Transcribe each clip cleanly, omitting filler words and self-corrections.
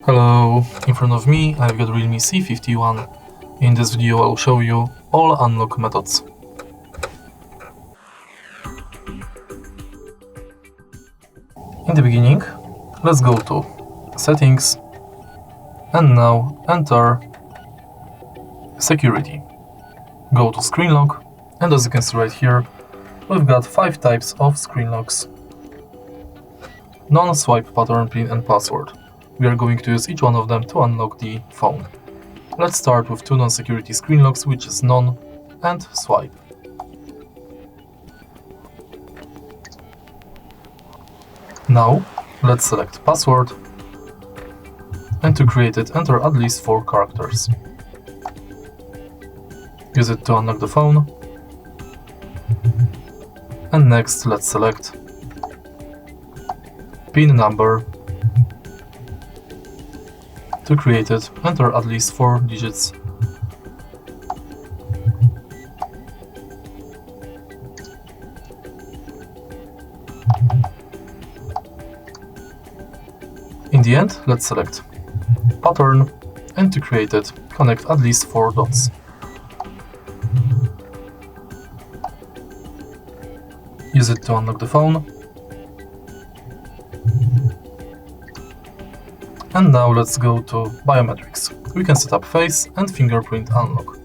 Hello, in front of me I've got REALME C51. In this video I'll show you all unlock methods. In the beginning, let's go to Settings and now enter Security. Go to Screen Lock, and as you can see right here, we've got 5 types of screen locks: non-swipe, pattern, pin and password. We are going to use each one of them to unlock the phone. Let's start with 2 non-security screen locks, which is non and swipe. Now let's select password, and to create it, enter at least 4 characters. Use it to unlock the phone, and next let's select PIN number. To create it, enter at least 4 digits. In the end, let's select pattern, and to create it, connect at least 4 dots. Use it to unlock the phone. And now let's go to biometrics. We can set up face and fingerprint unlock.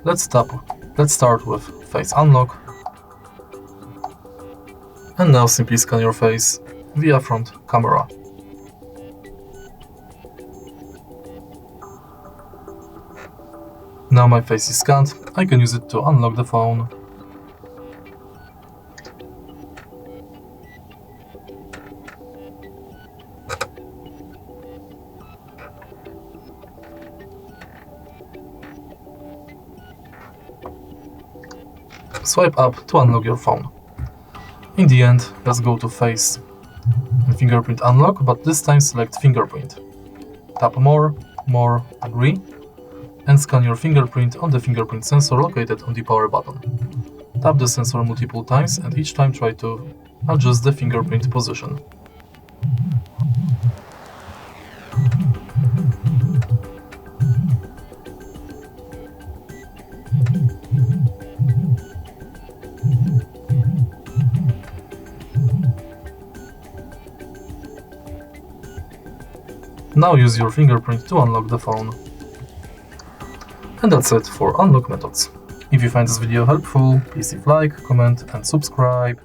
Let's start with face unlock. And now simply scan your face via front camera. Now my face is scanned, I can use it to unlock the phone. Swipe up to unlock your phone. In the end, let's go to face and fingerprint unlock, but this time select fingerprint. Tap more, agree, and scan your fingerprint on the fingerprint sensor located on the power button. Tap the sensor multiple times and each time try to adjust the fingerprint position. Now use your fingerprint to unlock the phone. And that's it for unlock methods. If you find this video helpful, please leave like, comment and subscribe.